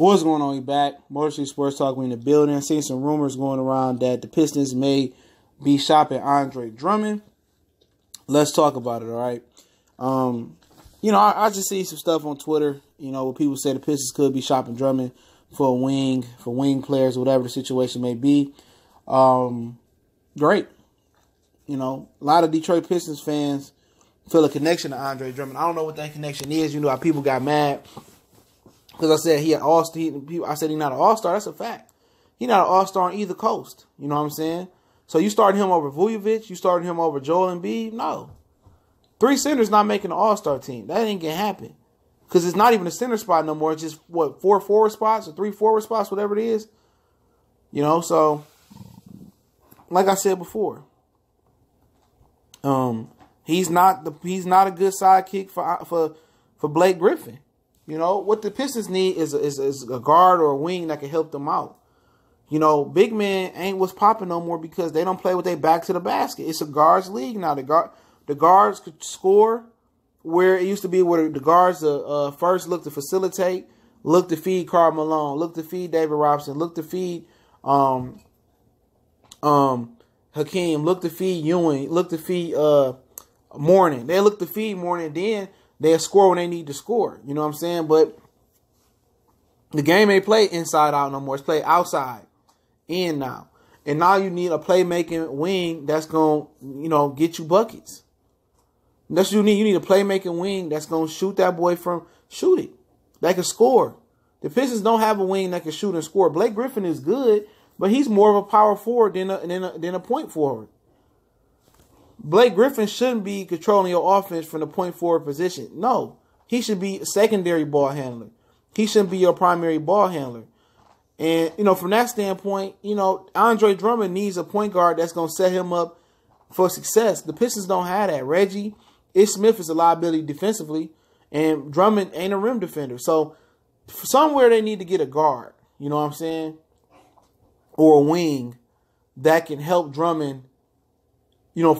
What's going on? We back. Motor City Sports Talk. We in the building. Seen some rumors going around that the Pistons may be shopping Andre Drummond. Let's talk about it, all right? I just see some stuff on Twitter, where people say the Pistons could be shopping Drummond for wing players, whatever the situation may be. Great. A lot of Detroit Pistons fans feel a connection to Andre Drummond. I don't know what that connection is. How people got mad because I said I said he's not an all-star. That's a fact. He's not an all-star on either coast. You know what I'm saying? So you started him over Vujovic? You started him over Joel Embiid? No. 3 centers not making an all-star team. That ain't gonna happen. Because it's not even a center spot no more. It's just, 4 forward spots or 3 forward spots, whatever it is. So, like I said before, he's not a good sidekick for Blake Griffin. What the Pistons need is a guard or a wing that can help them out. Big men ain't what's popping no more because they don't play with their back to the basket. It's a guards league now. The guards could score where it used to be where the guards first look to facilitate, look to feed Karl Malone, look to feed David Robinson, look to feed Hakeem, look to feed Ewing, look to feed Mourning. They look to feed Mourning, then they'll score when they need to score. You know what I'm saying? But the game ain't played inside out no more. It's played outside in now. And now you need a playmaking wing that's going to, get you buckets. That's what you need. You need a playmaking wing that's going to shoot that boy from shooting. That can score. The Pistons don't have a wing that can shoot and score. Blake Griffin is good, but he's more of a power forward than a point forward. Blake Griffin shouldn't be controlling your offense from the point forward position. No, he should be a secondary ball handler. He shouldn't be your primary ball handler. And, from that standpoint, Andre Drummond needs a point guard that's going to set him up for success. The Pistons don't have that. Reggie Smith is a liability defensively, and Drummond ain't a rim defender. So, somewhere they need to get a guard, you know what I'm saying, or a wing that can help Drummond,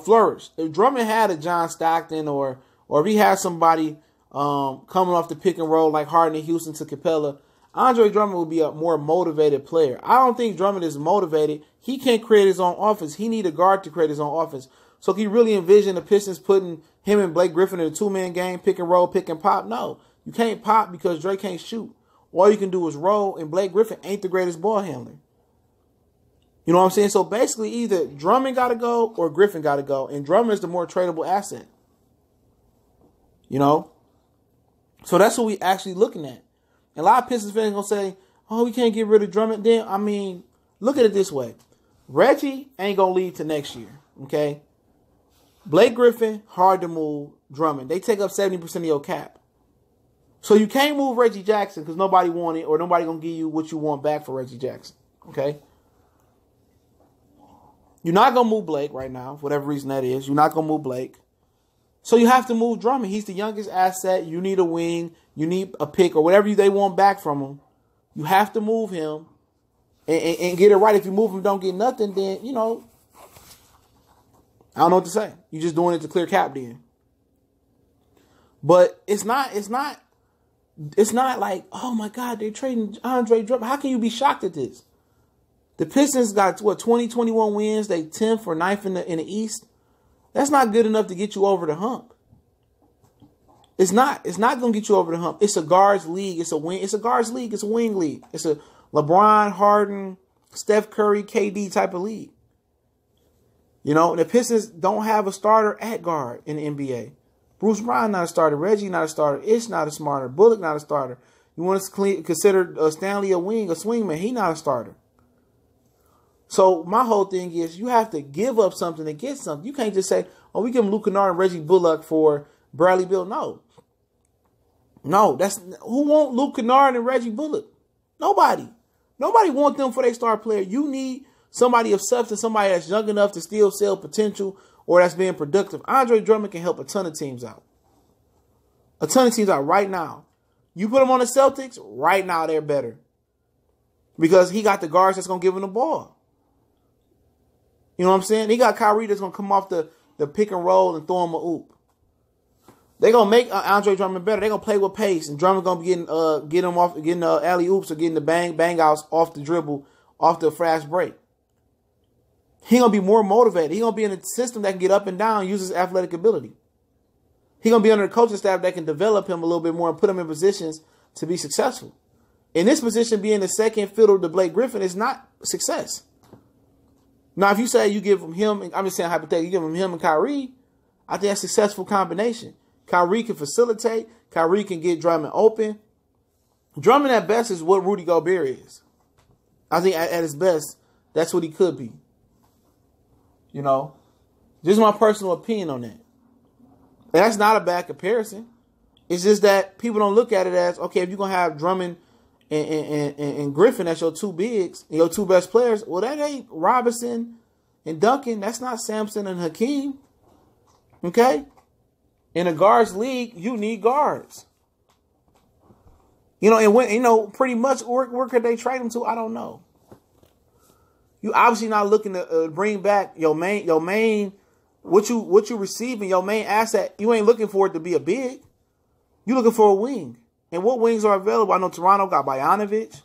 flourish. If Drummond had a John Stockton or if he had somebody coming off the pick and roll like Harden and Houston to Capella, Andre Drummond would be a more motivated player. I don't think Drummond is motivated. He can't create his own offense. He need a guard to create his own offense. So can you really envision the Pistons putting him and Blake Griffin in a 2-man game, pick and roll, pick and pop? No, you can't pop because Dre can't shoot. All you can do is roll, and Blake Griffin ain't the greatest ball handler. You know what I'm saying? So basically either Drummond got to go or Griffin got to go, and Drummond is the more tradable asset. So that's what we actually looking at. And a lot of Pistons fans going to say, oh, we can't get rid of Drummond. Then, look at it this way. Reggie ain't going to leave to next year, okay? Blake Griffin, hard to move. Drummond, they take up 70% of your cap. So you can't move Reggie Jackson because nobody want it or nobody going to give you what you want back for Reggie Jackson, okay? You're not going to move Blake right now, for whatever reason that is. You're not going to move Blake. So you have to move Drummond. He's the youngest asset. You need a wing. You need a pick or whatever they want back from him. You have to move him and get it right. If you move him, don't get nothing, then, I don't know what to say. You're just doing it to clear cap then. But it's not like, oh my God, they're trading Andre Drummond. How can you be shocked at this? The Pistons got, 20, 21 wins. They 10th or 9th in the East. That's not good enough to get you over the hump. It's not going to get you over the hump. It's a guards league. It's a wing. It's a guards league. It's a wing league. It's a LeBron, Harden, Steph Curry, KD type of league. The Pistons don't have a starter at guard in the NBA. Bruce Brown not a starter. Reggie not a starter. Ish not a starter. Bullock not a starter. You want to consider Stanley a wing, a swingman. He not a starter. So my whole thing is you have to give up something to get something. You can't just say, oh, we give him Luke Kennard and Reggie Bullock for Bradley Beal. No, that's who want Luke Kennard and Reggie Bullock? Nobody want them for their star player. You need somebody of substance, somebody that's young enough to still sell potential or that's being productive. Andre Drummond can help a ton of teams out. A ton of teams out right now. You put him on the Celtics, right now they're better. Because he got the guards that's going to give him the ball. You know what I'm saying? He got Kyrie that's going to come off the pick and roll and throw him a oop. They gonna make Andre Drummond better. They gonna play with pace, and Drummond gonna be getting the alley oops or getting the bang outs off the dribble, off the fast break. He gonna be more motivated. He gonna be in a system that can get up and down, use his athletic ability. He gonna be under a coaching staff that can develop him a little bit more and put him in positions to be successful. In this position, being the second fiddle to Blake Griffin is not success. Now, if you say you give him, I'm just saying hypothetically, you give him and Kyrie, I think that's a successful combination. Kyrie can facilitate. Kyrie can get Drummond open. Drummond at best is what Rudy Gobert is. I think at his best, that's what he could be. You know, just my personal opinion on that. And that's not a bad comparison. It's just that people don't look at it as, okay, if you're going to have Drummond and Griffin as your two bigs, and your two best players, well, that ain't Robinson and Duncan. That's not Sampson and Hakeem. Okay? In a guards league, you need guards. You know, and when, you know, pretty much where could they trade him to? I don't know. You obviously not looking to bring back your main, what you receiving, your main asset. You ain't looking for it to be a big. You looking for a wing. And what wings are available? I know Toronto got Bogdanovic,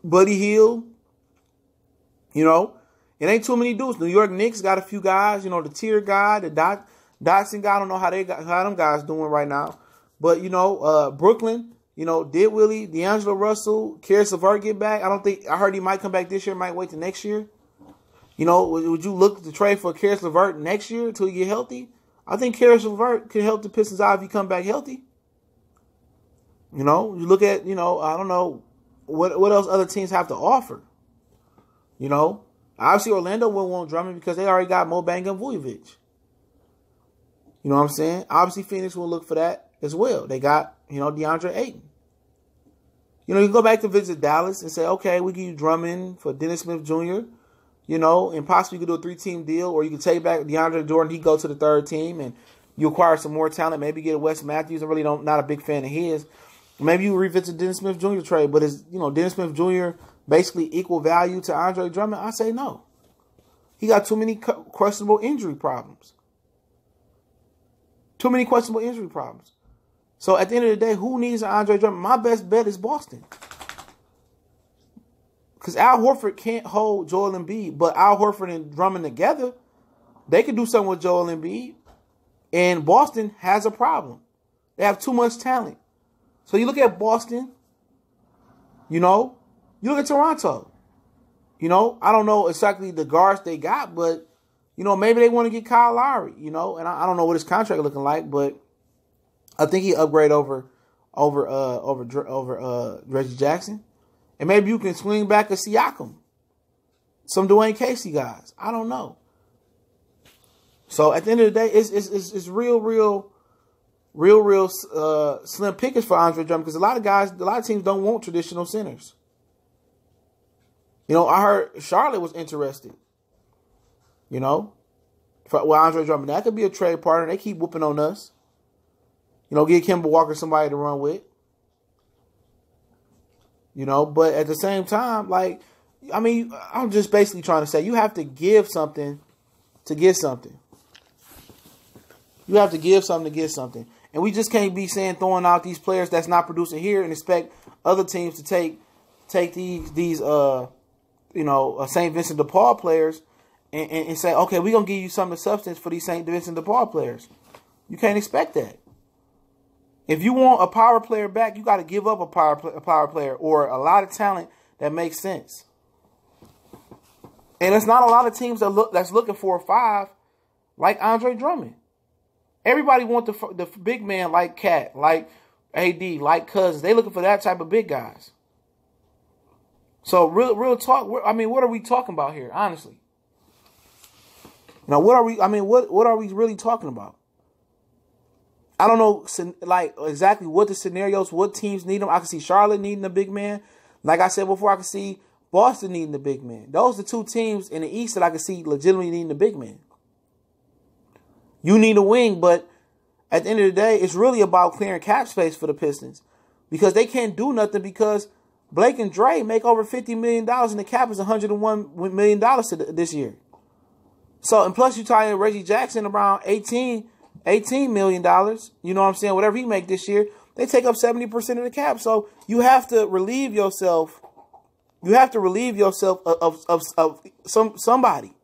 Buddy Hield. You know, it ain't too many dudes. New York Knicks got a few guys. You know, the tier guy, the Dotson guy. I don't know how them guys doing right now. But you know, Brooklyn. You know, did Willie, D'Angelo Russell, Karis LeVert get back? I heard he might come back this year, might wait till next year. You know, would you look to trade for Karis LeVert next year until he get healthy? I think Karis LeVert could help the Pistons out if he come back healthy. You know, you look at, you know, I don't know what else other teams have to offer. You know, obviously Orlando wouldn't want Drummond because they already got Mo Banga and Vujovic. You know what I'm saying? Obviously Phoenix will look for that as well. They got, you know, DeAndre Ayton. You know, you go back to visit Dallas and say, okay, we give you Drummond for Dennis Smith Jr., you know, and possibly you could do a 3-team deal, or you could take back DeAndre Jordan, he go to the 3rd team, and you acquire some more talent, maybe get a Wes Matthews. I really not a big fan of his. Maybe you revisit Dennis Smith Jr. trade, but is, you know, Dennis Smith Jr. basically equal value to Andre Drummond? I say no. He got too many questionable injury problems. Too many questionable injury problems. So at the end of the day, who needs an Andre Drummond? My best bet is Boston. Because Al Horford can't hold Joel Embiid, but Al Horford and Drummond together, they could do something with Joel Embiid. And Boston has a problem. They have too much talent. So you look at Boston, you know, you look at Toronto. You know, I don't know exactly the guards they got, but, you know, maybe they want to get Kyle Lowry, you know, and I don't know what his contract looking like, but I think he upgrade over Reggie Jackson. And maybe you can swing back a Siakam. Some Dwayne Casey guys. I don't know. So at the end of the day, it's real slim pickings for Andre Drummond, because a lot of teams don't want traditional centers. You know, I heard Charlotte was interested. You know, with Andre Drummond. That could be a trade partner. They keep whooping on us. You know, give Kemba Walker somebody to run with. You know, but at the same time, like, I mean, I'm just basically trying to say you have to give something to get something. You have to give something to get something. And we just can't be throwing out these players that's not producing here and expect other teams to take these St. Vincent de Paul players and say, okay, we're going to give you some of the substance for these St. Vincent de Paul players. You can't expect that. If you want a power player back, you got to give up a power player or a lot of talent that makes sense. And it's not a lot of teams that's looking for a 5 like Andre Drummond. Everybody want the big man like Cat, like AD, like Cousins. They looking for that type of big guys. So real talk. I mean, what are we talking about here? Honestly, now what are we? I mean, what are we really talking about? I don't know, like, exactly what the scenarios, what teams need them. I can see Charlotte needing a big man. Like I said before, I can see Boston needing a big man. Those are the two teams in the East that I can see legitimately needing a big man. You need a wing, but at the end of the day, it's really about clearing cap space for the Pistons, because they can't do nothing because Blake and Dre make over $50 million and the cap is $101 million this year. So, and plus you tie in Reggie Jackson around 18 $18 million. You know what I'm saying? Whatever he make this year, they take up 70% of the cap. So you have to relieve yourself. You have to relieve yourself of somebody.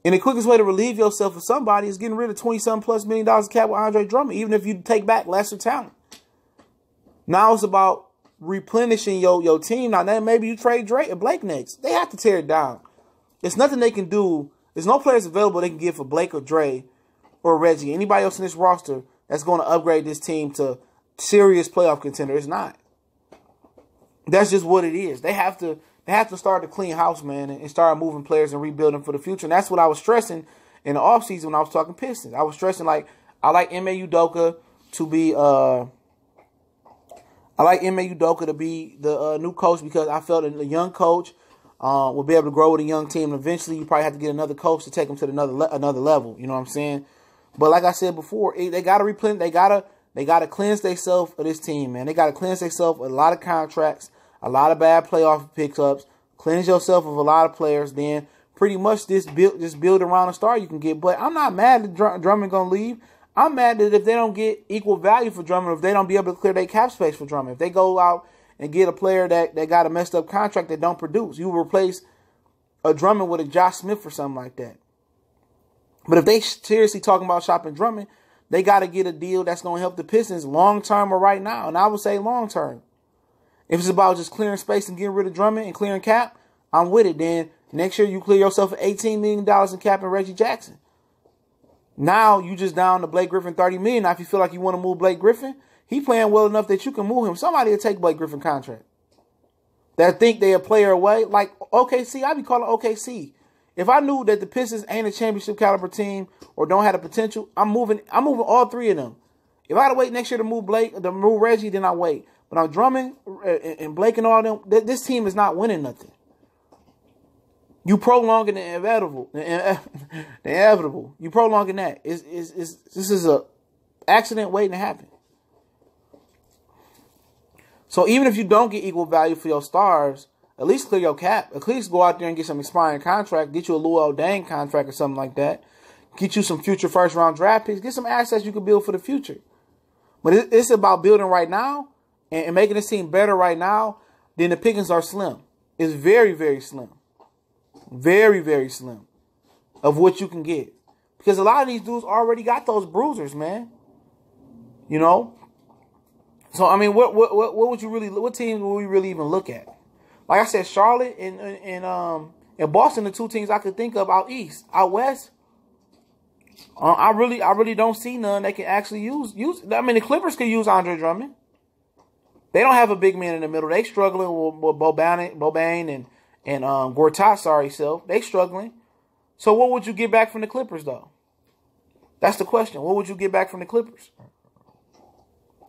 And the quickest way to relieve yourself of somebody is getting rid of $20-something+ million of cap with Andre Drummond, even if you take back lesser talent. Now it's about replenishing your team. Now then maybe you trade Drake and Blake next. They have to tear it down. There's nothing they can do. There's no players available they can give for Blake or Dre or Reggie. Anybody else in this roster that's going to upgrade this team to serious playoff contender. It's not. That's just what it is. They have to start to clean house, man, and start moving players and rebuilding for the future. And that's what I was stressing in the offseason when I was talking Pistons. I was stressing, like, I like Ime Udoka to be the new coach, because I felt a young coach will be able to grow with a young team. And eventually, you probably have to get another coach to take them to another level. You know what I'm saying? But like I said before, they got to replenish. They got to cleanse themselves of this team, man. They got to cleanse themselves of a lot of contracts, a lot of bad playoff pickups. Cleanse yourself of a lot of players. Then pretty much just build around a star you can get. But I'm not mad that Drummond gonna leave. I'm mad that if they don't get equal value for Drummond, if they don't be able to clear their cap space for Drummond, if they go out and get a player that got a messed up contract that don't produce, you replace a Drummond with a Josh Smith or something like that. But if they seriously talking about shopping Drummond, they got to get a deal that's going to help the Pistons long-term or right now. And I would say long-term. If it's about just clearing space and getting rid of Drummond and clearing cap, I'm with it. Then next year you clear yourself for $18 million in cap and Reggie Jackson. Now you just down to Blake Griffin $30 million. Now if you feel like you want to move Blake Griffin, he playing well enough that you can move him. Somebody will take Blake Griffin contract. That think they a player away. Like OKC, I be calling OKC. If I knew that the Pistons ain't a championship caliber team or don't have the potential, I'm moving all three of them. If I had to wait next year to move Reggie, then I wait. But I'm Drummond and Blake and all them. This team is not winning nothing. You prolonging the inevitable. The inevitable. You prolonging that. This is a accident waiting to happen. So even if you don't get equal value for your stars, at least clear your cap. At least go out there and get some expiring contract. Get you a Luol Deng contract or something like that. Get you some future first-round draft picks. Get some assets you can build for the future. But it's about building right now and making this team better right now. Then the pickings are slim. It's very, very slim. Very, very slim of what you can get. Because a lot of these dudes already got those bruisers, man. You know? So, I mean, what would you really, what team would we really even look at? Like I said, Charlotte and Boston, the two teams I could think of out east. Out west, I really don't see none that can actually use. I mean, the Clippers could use Andre Drummond. They don't have a big man in the middle. They struggling with Boban and Gortat. Sorry, self. They struggling. So what would you get back from the Clippers, though? That's the question. What would you get back from the Clippers?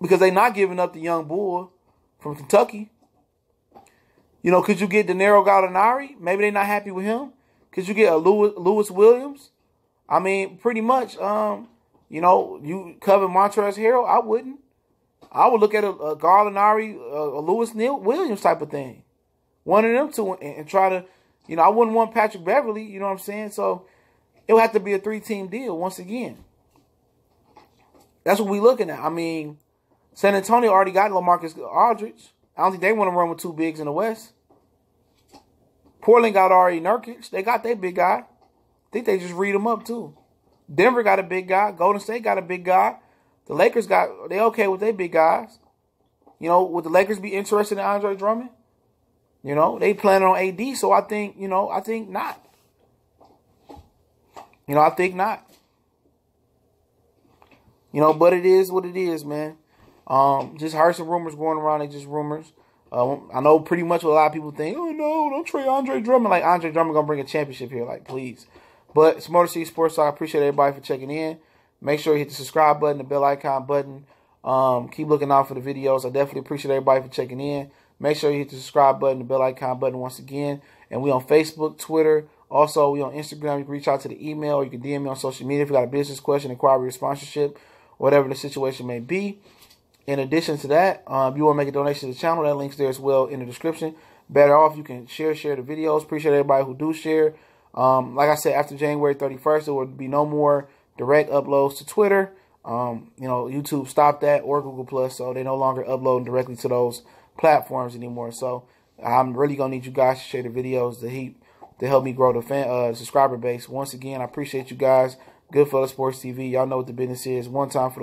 Because they're not giving up the young bull from Kentucky. You know, could you get Danilo Gallinari? Maybe they're not happy with him. Could you get a Lewis Williams? I mean, pretty much, you know, you cover Montrezl Harrell. I wouldn't. I would look at a Gallinari, a Lewis Williams type of thing. One of them two and try to, you know, I wouldn't want Patrick Beverly, you know what I'm saying? So it would have to be a 3-team deal once again. That's what we're looking at. I mean, San Antonio already got LaMarcus Aldridge. I don't think they want to run with two bigs in the West. Portland got already Nurkic. They got their big guy. I think they just read him up too. Denver got a big guy. Golden State got a big guy. The Lakers they okay with their big guys. You know, would the Lakers be interested in Andre Drummond? You know, they planning on AD, so I think not. You know, I think not. You know, but it is what it is, man. Just heard some rumors going around. They just rumors. I know pretty much what a lot of people think. Oh, no, don't trade Andre Drummond. Like, Andre Drummond going to bring a championship here. Like, please. But it's Motor City Sports, so I appreciate everybody for checking in. Make sure you hit the subscribe button, the bell icon button. Keep looking out for the videos. I definitely appreciate everybody for checking in. Make sure you hit the subscribe button, the bell icon button once again. And we on Facebook, Twitter. Also, we on Instagram. You can reach out to the email or you can DM me on social media if you got a business question, inquiry, or sponsorship, whatever the situation may be. In addition to that, if you want to make a donation to the channel, that link's there as well in the description. Better off, you can share the videos. Appreciate everybody who do share. Like I said, after January 31st, there will be no more direct uploads to Twitter. YouTube stopped that, or Google Plus, so they're no longer uploading directly to those platforms anymore. So I'm really gonna need you guys to share the videos to help me grow the subscriber base. Once again, I appreciate you guys. Good Fella Sports TV. Y'all know what the business is. One time for the